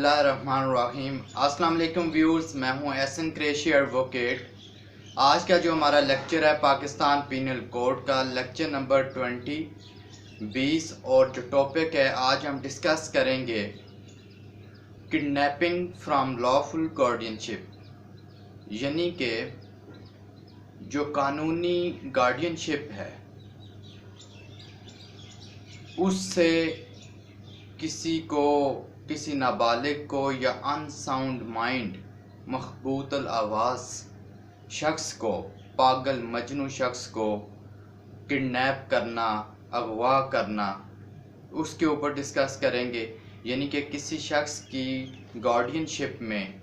बिस्मिल्लाहिर्रहमानिर्रहीम। अस्सलाम वालेकुम व्यूअर्स, मैं हूं एहसन कुरैशी एडवोकेट। आज का जो हमारा लेक्चर है पाकिस्तान पीनल कोड का लेक्चर नंबर 20 और जो टॉपिक है आज हम डिस्कस करेंगे किडनैपिंग फ्रॉम लॉफुल गार्डियनशिप, यानी कि जो कानूनी गार्डियनशिप है उससे किसी नाबालिग को या अनसाउंड माइंड मखबूतल आवाज़ शख्स को, पागल मजनू शख्स को किडनैप करना, अगवा करना, उसके ऊपर डिस्कस करेंगे। यानी कि किसी शख्स की गार्डियनशिप में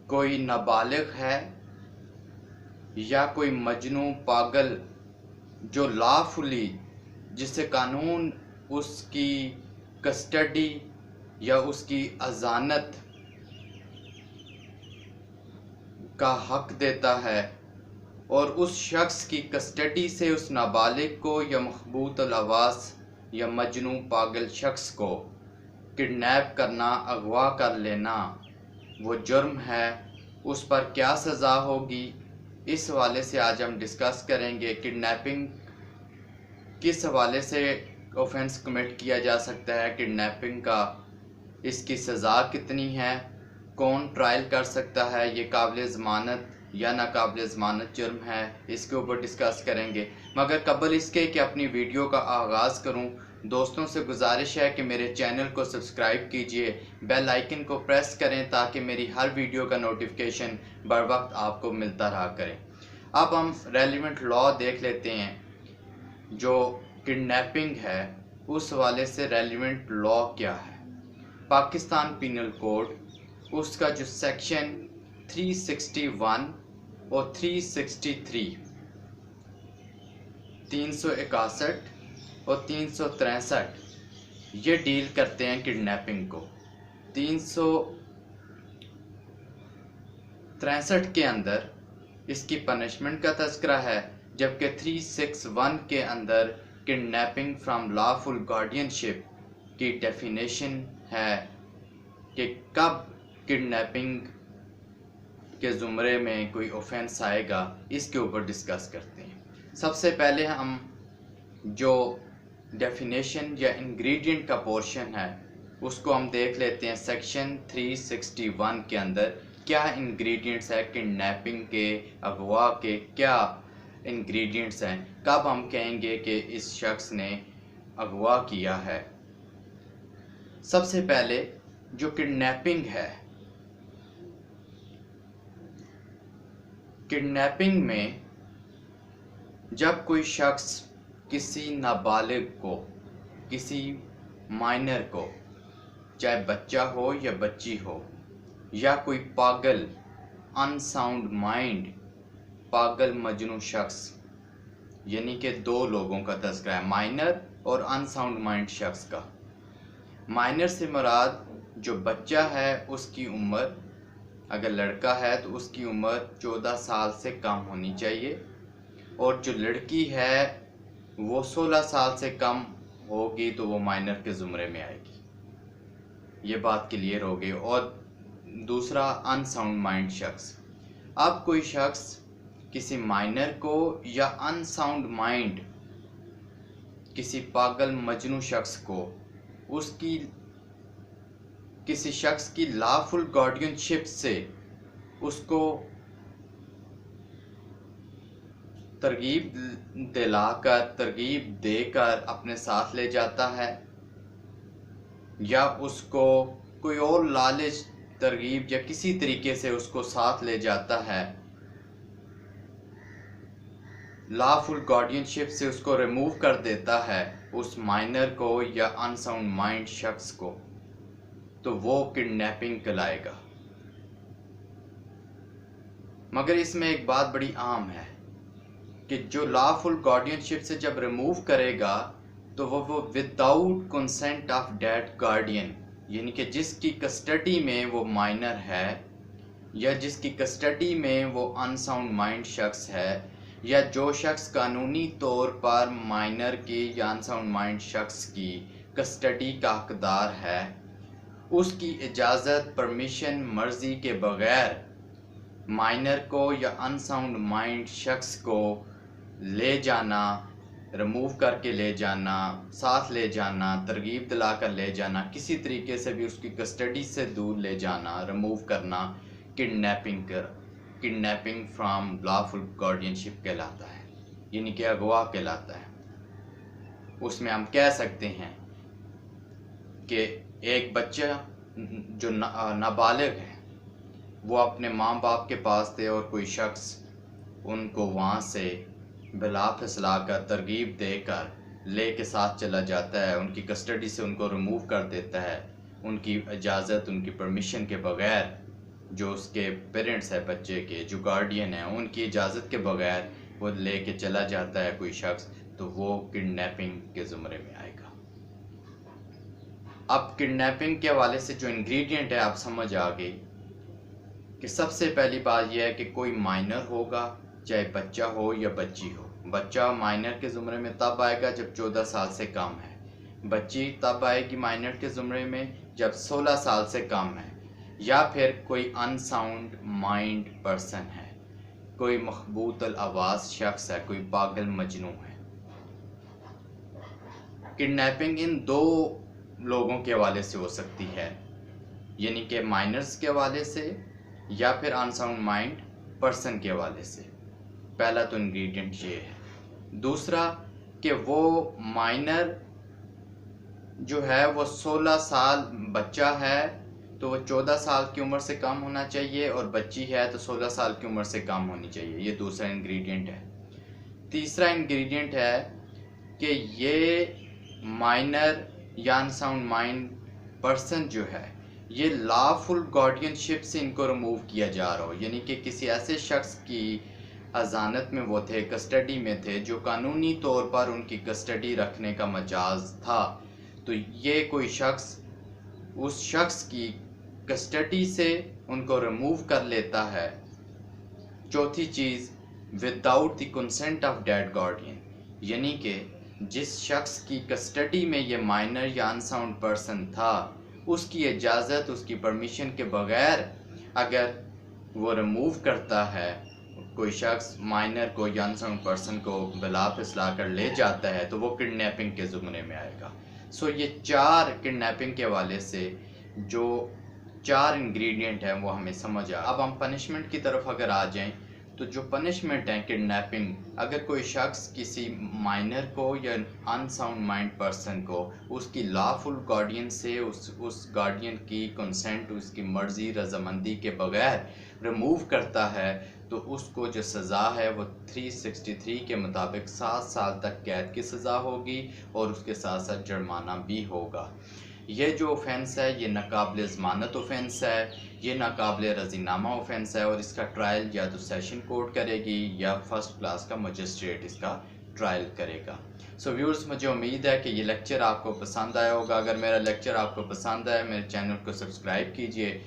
कोई नाबालिग है या कोई मजनू पागल जो लॉफुली, जिसे कानून उसकी कस्टडी या उसकी अजानत का हक देता है और उस शख्स की कस्टडी से उस नाबालिग को या मखबूतल आवाज़ या मजनू पागल शख्स को किडनैप करना, अगवा कर लेना, वो जुर्म है। उस पर क्या सज़ा होगी, इस हवाले से आज हम डिस्कस करेंगे। किडनैपिंग किस हवाले से ऑफेंस कमिट किया जा सकता है, किडनैपिंग का इसकी सज़ा कितनी है, कौन ट्रायल कर सकता है, ये काबिल ज़मानत या नाकाबिल ज़मानत जुर्म है, इसके ऊपर डिस्कस करेंगे। मगर कबल इसके कि अपनी वीडियो का आगाज़ करूं, दोस्तों से गुजारिश है कि मेरे चैनल को सब्सक्राइब कीजिए, बेल आइकन को प्रेस करें ताकि मेरी हर वीडियो का नोटिफिकेशन बर वक्त आपको मिलता रहा करें। अब हम रेलिवेंट लॉ देख लेते हैं। जो किडनैपिंग है उस हवाले से रेलिवेंट लॉ क्या है। पाकिस्तान पीनल कोड, उसका जो सेक्शन 361 और 363, 361 और 363 ये डील करते हैं किडनैपिंग को। 363 के अंदर इसकी पनिशमेंट का तज़किरा है, जबकि 361 के अंदर किडनैपिंग फ्रॉम लॉफुल गार्डियनशिप की डेफिनेशन है कि कब किडनैपिंग के ज़ुमरे में कोई ऑफेंस आएगा, इसके ऊपर डिस्कस करते हैं। सबसे पहले हम जो डेफिनेशन या इंग्रेडिएंट का पोर्शन है उसको हम देख लेते हैं। सेक्शन 361 के अंदर क्या इंग्रेडिएंट्स है किडनैपिंग के, अगवा के, क्या इंग्रेडिएंट्स हैं, कब हम कहेंगे कि इस शख्स ने अगवा किया है। सबसे पहले जो किडनैपिंग है, किडनैपिंग में जब कोई शख्स किसी नाबालिग को, किसी माइनर को, चाहे बच्चा हो या बच्ची हो, या कोई पागल अनसाउंड माइंड पागल मजनू शख्स, यानी कि दो लोगों का तज़किरा है, माइनर और अनसाउंड माइंड शख्स का। माइनर से मुराद जो बच्चा है उसकी उम्र, अगर लड़का है तो उसकी उम्र 14 साल से कम होनी चाहिए, और जो लड़की है वो 16 साल से कम होगी तो वो माइनर के ज़ुमरे में आएगी। ये बात क्लियर हो गई। और दूसरा अनसाउंड माइंड शख्स, अब कोई शख्स किसी माइनर को या अनसाउंड माइंड किसी पागल मजनू शख्स को उसकी किसी शख्स की लॉफुल गार्डियनशिप से उसको तरगीब दिलाकर, तरगीब देकर अपने साथ ले जाता है, या उसको कोई और लालच, तरगीब या किसी तरीके से उसको साथ ले जाता है, लॉफुल गार्डियनशिप से उसको रिमूव कर देता है उस माइनर को या अनसाउंड माइंड शख्स को, तो वो किडनैपिंग कहलाएगा। मगर इसमें एक बात बड़ी आम है कि जो लॉफुल गार्डियनशिप से जब रिमूव करेगा तो वो without consent of that guardian, यानी कि जिसकी कस्टडी में वो माइनर है या जिसकी कस्टडी में वो अनसाउंड माइंड शख्स है, या जो शख्स कानूनी तौर पर माइनर की या अनसाउंड माइंड शख्स की कस्टडी का हकदार है, उसकी इजाज़त, परमिशन, मर्ज़ी के बग़ैर माइनर को या अनसाउंड माइंड शख्स को ले जाना, रिमूव करके ले जाना, साथ ले जाना, तरगीब दिलाकर ले जाना, किसी तरीके से भी उसकी कस्टडी से दूर ले जाना, रिमूव करना, किडनैपिंग फ्रॉम लॉफुल गार्डियनशिप कहलाता है, यानी कि अगवा कहलाता है। उसमें हम कह सकते हैं कि एक बच्चा जो नाबालिग है वो अपने माँ बाप के पास थे और कोई शख्स उनको वहाँ से बिला फिसला कर, तरगीब देकर ले के साथ चला जाता है, उनकी कस्टडी से उनको रिमूव कर देता है, उनकी इजाज़त, उनकी परमिशन के बग़ैर। जो उसके पेरेंट्स है बच्चे के, जो गार्डियन है, उनकी इजाज़त के बग़ैर वो ले के चला जाता है कोई शख्स, तो वो किडनैपिंग के ज़ुमरे में आएगा। अब किडनैपिंग के हवाले से जो इंग्रेडिएंट है आप समझ आ गई कि सबसे पहली बात यह है कि कोई माइनर होगा, चाहे बच्चा हो या बच्ची हो। बच्चा माइनर के ज़ुमरे में तब आएगा जब 14 साल से कम है, बच्ची तब आएगी माइनर के ज़ुमरे में जब 16 साल से कम है, या फिर कोई अनसाउंड माइंड पर्सन है, कोई मखबूतल आवाज़ शख्स है, कोई पागल मजनू है। किडनैपिंग इन दो लोगों के हवाले से हो सकती है, यानी कि माइनर्स के हवाले से या फिर अनसाउंड माइंड पर्सन के हवाले से। पहला तो इंग्रेडिएंट ये है। दूसरा कि वो माइनर जो है वो 16 साल, बच्चा है तो वो 14 साल की उम्र से कम होना चाहिए, और बच्ची है तो 16 साल की उम्र से कम होनी चाहिए। ये दूसरा इंग्रेडिएंट है। तीसरा इंग्रेडिएंट है कि ये माइनर या अनसाउंड माइंड पर्सन जो है ये लॉफुल गार्डियनशिप से इनको रिमूव किया जा रहा हो, यानी कि किसी ऐसे शख्स की अजानत में वो थे, कस्टडी में थे, जो कानूनी तौर पर उनकी कस्टडी रखने का मजाज था। तो ये कोई शख्स उस शख्स की कस्टडी से उनको रिमूव कर लेता है। चौथी चीज़, without the consent of dead guardian, यानी कि जिस शख्स की कस्टडी में ये माइनर या अनसाउंड पर्सन था उसकी इजाज़त, उसकी परमिशन के बग़ैर अगर वो रिमूव करता है, कोई शख्स माइनर को या अनसाउंड पर्सन को बिला फिसला कर ले जाता है, तो वो किडनैपिंग के ज़ुमरे में आएगा। सो ये चार किडनैपिंग के हवाले से जो चार इंग्रेडिएंट हैं वो हमें समझ आ। अब हम पनिशमेंट की तरफ अगर आ जाएं तो जो पनिशमेंट है किडनैपिंग, अगर कोई शख्स किसी माइनर को या अनसाउंड माइंड पर्सन को उसकी लॉफुल गार्डियन से उस गार्डियन की कंसेंट, उसकी मर्ज़ी, रजामंदी के बगैर रिमूव करता है, तो उसको जो सज़ा है वो 363 के मुताबिक 7 साल तक कैद की सज़ा होगी और उसके साथ साथ जुर्माना भी होगा। ये जो ऑफेंस है ये नाकाबिल ज़मानत ऑफेंस है, ये नाकाबिल रज़ीनामा ऑफेंस है, और इसका ट्रायल या तो सेशन कोर्ट करेगी या फर्स्ट क्लास का मजिस्ट्रेट इसका ट्रायल करेगा। सो व्यूअर्स, मुझे उम्मीद है कि ये लेक्चर आपको पसंद आया होगा। अगर मेरा लेक्चर आपको पसंद आया, मेरे चैनल को सब्सक्राइब कीजिए,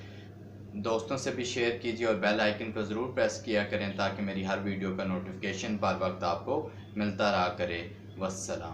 दोस्तों से भी शेयर कीजिए और बेल आइकन को ज़रूर प्रेस किया करें ताकि मेरी हर वीडियो का नोटिफिकेशन बर वक्त आपको मिलता रहा करे। वस्सलाम।